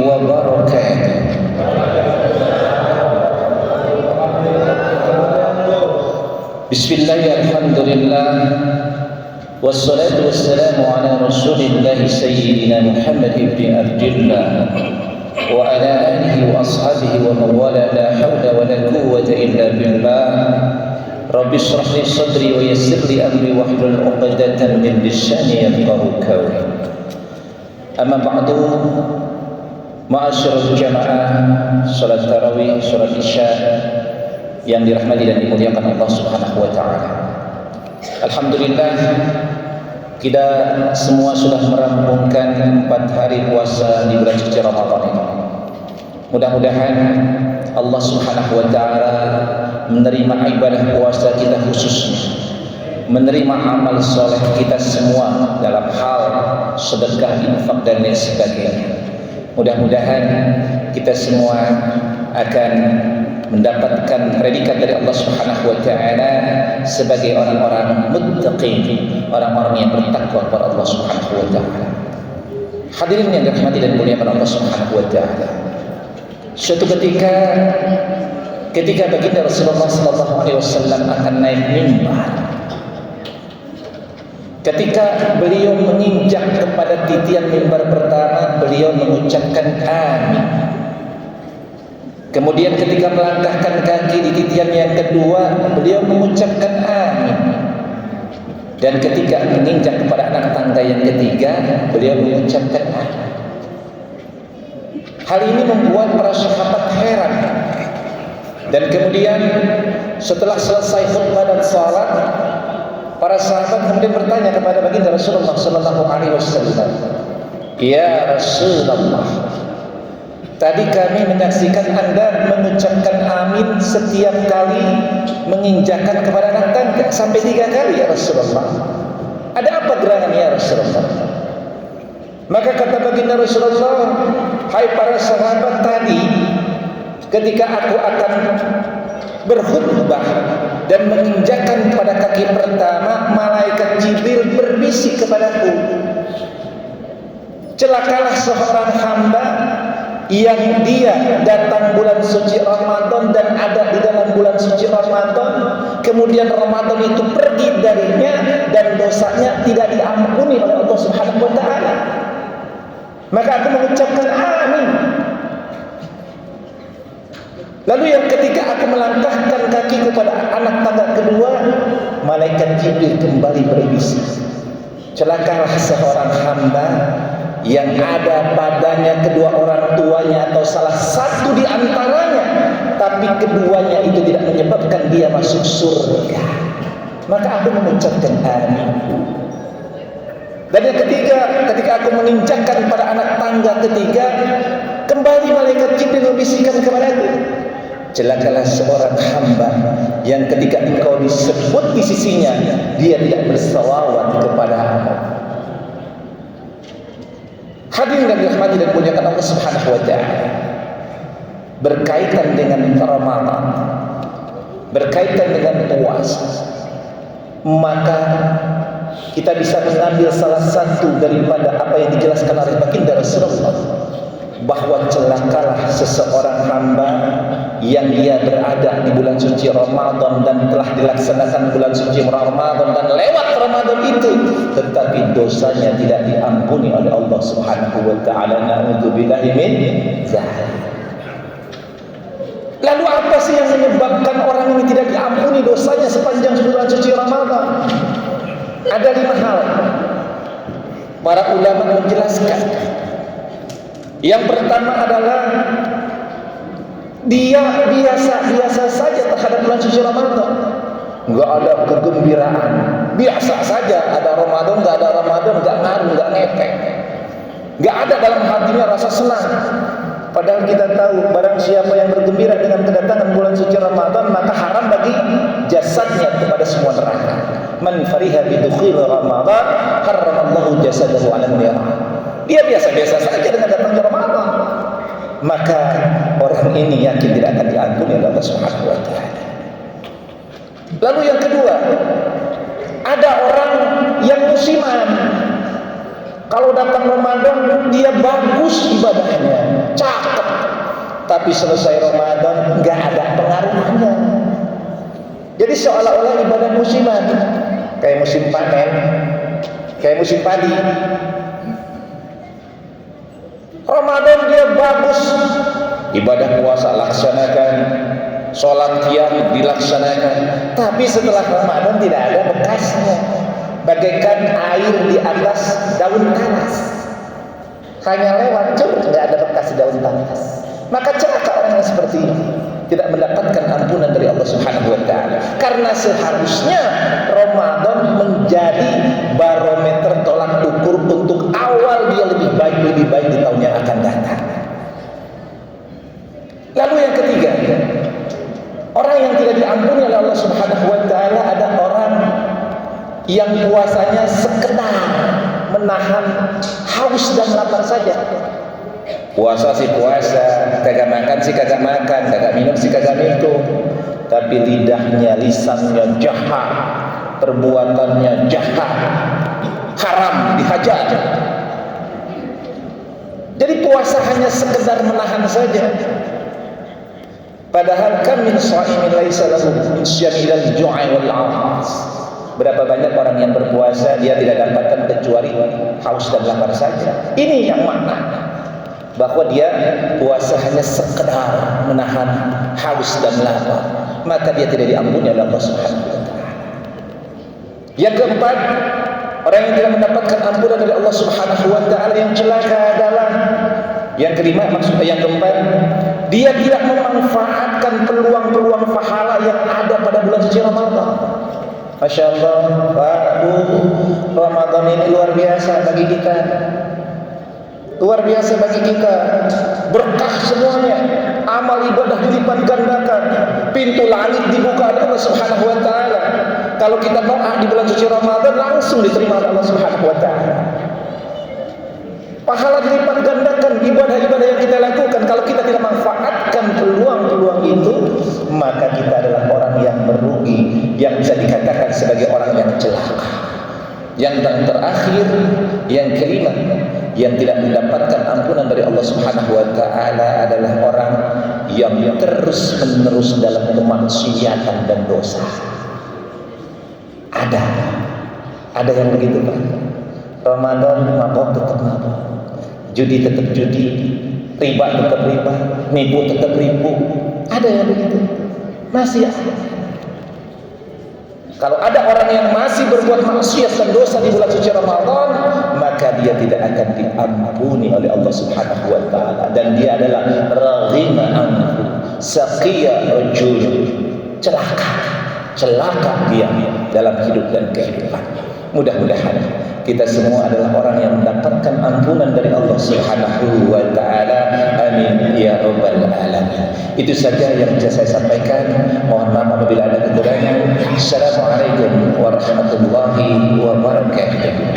wabarakatuh. Bismillahirrahmanirrahim. Alhamdulillah wassalatu wassalamu ala Rasulillah Sayyidina Muhammad ibn Abdullah wa ala alihi wa ashabihi wa man wala, la hawla wa la quwwata illa billah. Rabbi shrah li sadri wa yassir li amri wahlul 'uqdatan min lisani yafqahu qawli. Amma ba'du, ma'asyiral jamaah salat tarawih, salat isya yang dirahmati dan dimuliakan Allah Subhanahu wa taala. Alhamdulillah, kita semua sudah merampungkan 4 hari puasa di bulan suci Ramadan ini. Mudah-mudahan Allah Subhanahu wa taala menerima ibadah puasa kita khususnya, menerima amal soleh kita semua dalam hal sedekah, infak dan lain sebagainya. Mudah-mudahan kita semua akan mendapatkan predikat dari Allah Subhanahu wa taala sebagai orang-orang muttaqin, orang-orang yang bertakwa kepada Allah Subhanahu wa taala. Hadirin yang dirahmati dan dimuliakan Allah Subhanahu wa taala. Suatu ketika baginda Rasulullah sallallahu alaihi wasallam akan naik mimbar, ketika beliau menginjak kepada titian mimbar pertama, beliau mengucapkan amin. Kemudian ketika melangkahkan kaki di titian yang kedua, beliau mengucapkan amin. Dan ketika menginjak kepada anak tangga yang ketiga, beliau mengucapkan amin. Hal ini membuat para sahabat heran. Dan kemudian setelah selesai khutbah dan salat, para sahabat kemudian bertanya kepada baginda Rasulullah sallallahu alaihi wasallam, "Ya Rasulullah, tadi kami menyaksikan Anda mengucapkan amin setiap kali menginjakkan kepada anak tangga sampai 3 kali ya Rasulullah. Ada apa gerangan ya Rasulullah?" Maka kata baginda Rasulullah, "Hai para sahabat, tadi ketika aku akan berkhutbah dan menginjakkan pada kaki pertama, malaikat Jibril berbisik kepadaku, celakalah seorang hamba yang dia datang bulan suci Ramadan dan ada di dalam bulan suci Ramadan, kemudian Ramadan itu pergi darinya dan dosanya tidak diampuni oleh Allah Subhanahu wa taala." Maka aku mengucapkan amin. Lalu yang ketika aku melangkahkan kaki kepada anak tangga kedua, malaikat Jibril kembali berbisik, celakalah seorang hamba yang ada padanya kedua orang tuanya atau salah satu di antaranya, tapi keduanya itu tidak menyebabkan dia masuk surga. Maka aku mengucapkan amin. Dan yang ketiga, ketika aku menginjakkan pada anak tangga ketiga, kembali malaikat Jibril membisikkan kepadaku, celakalah seorang hamba yang ketika engkau disebut di sisinya, dia tidak berselawat kepada Allah. Hadirin yang dirahmati dan dimuliakan Allah Subhanahu wa taala, berkaitan dengan Ramadan, berkaitan dengan puasa, maka kita bisa mengambil salah satu daripada apa yang dijelaskan oleh baginda Rasulullah, bahwa celakalah seseorang hamba yang dia berada di bulan suci Ramadan dan telah dilaksanakan bulan suci Ramadan dan lewat Ramadan itu, tetapi dosanya tidak diampuni oleh Allah Subhanahu wa taala. Na'udzubillahi min dzalik. Lalu apa sih yang menyebabkan orang ini tidak diampuni dosanya sepanjang bulan suci Ramadan? Ada 5 hal. Para ulama menjelaskan. Yang pertama adalah dia biasa saja terhadap bulan suci Ramadan. Enggak ada kegembiraan. Biasa saja, ada Ramadan, enggak ada Ramadan, enggak ngaruh, enggak ngepek. Enggak ada dalam hatinya rasa senang. Padahal kita tahu barang siapa yang bergembira dengan kedatangan bulan suci Ramadan, maka haram bagi jasadnya kepada semua neraka. Man fariha bidukhil Ramadan harramallahu jasadahu 'alan nar. Dia biasa-biasa saja dengan datangnya Ramadan, maka orang ini yakin tidak akan diampuni oleh Allah Subhanahu wa taala. Lalu yang kedua, ada orang yang musiman. Kalau datang Ramadan dia bagus ibadahnya, cakep. Tapi selesai Ramadan nggak ada pengaruhnya. Jadi seolah-olah ibadah musiman, kayak musim panen, kayak musim padi. Ramadan dia bagus, ibadah puasa laksanakan, sholat qiyam dilaksanakan, tapi setelah Ramadan tidak ada bekasnya, bagaikan air di atas daun talas, hanya lewat tidak ada bekas daun talas. Maka celaka orang yang seperti ini, tidak mendapatkan ampunan dari Allah Subhanahu wa taala. Karena seharusnya Ramadan menjadi barometer tolak ukur untuk awal dia lebih baik di tahun yang akan datang. Lalu yang ketiga, orang yang tidak diampuni oleh Allah Subhanahu wa taala ada orang yang puasanya sekedar menahan haus dan lapar saja. Puasa sih puasa, kagak makan sih kagak makan, kagak minum sih kagak minum, tapi lidahnya, lisannya jahat, perbuatannya jahat, haram dihajar. Jadi puasa hanya sekedar menahan saja. Padahal kan min sha'imin laisa lahu min syamilal ju'i wal 'atas. Berapa banyak orang yang berpuasa dia tidak dapatkan kecuali haus dan lapar saja. Ini yang makna bahwa dia puasa hanya sekedar menahan haus dan lapar, maka dia tidak diampuni oleh Allah Subhanahu wa taala. Yang keempat, orang yang tidak mendapatkan ampunan dari Allah Subhanahu wa taala yang celaka adalah yang kelima, maksudnya yang keempat, dia tidak memanfaatkan peluang-peluang pahala yang ada pada bulan suci Ramadan. Masya Allah, waduh, Ramadan ini luar biasa bagi kita. Luar biasa bagi kita, berkah semuanya, amal ibadah dilipat gandakan, pintu langit dibuka oleh Allah Subhanahu wa taala. Kalau kita doa di bulan suci Ramadan langsung diterima oleh Allah Subhanahu wa taala. Pahala dilipat gandakan, ibadah-ibadah yang kita lakukan. Kalau kita tidak manfaatkan peluang-peluang itu, maka kita adalah orang yang merugi, yang bisa dikatakan sebagai orang yang celaka. Yang terakhir, yang kelima, yang tidak mendapatkan ampunan dari Allah Subhanahu wa taala adalah orang yang terus-menerus dalam kemaksiatan dan dosa. Ada yang begitu, Pak. Ramadan mabok tetap mabok, judi tetap judi, riba tetap riba, nipu tetap nipu. Ada yang begitu, masih ada. Kalau ada orang yang masih berbuat maksiat dan dosa di bulan suci Ramadan, maka dia tidak akan diampuni oleh Allah Subhanahu wa taala, dan dia adalah raghima anhu saqiya rajul, celaka dia dalam hidup dan kehidupan. Mudah-mudahan kita semua adalah orang yang mendapatkan ampunan dari Allah Subhanahu wa taala. Amin ya rabbal alamin. Itu saja yang bisa saya sampaikan. Mohon maaf apabila ada kekurangan. Assalamualaikum warahmatullahi wabarakatuh.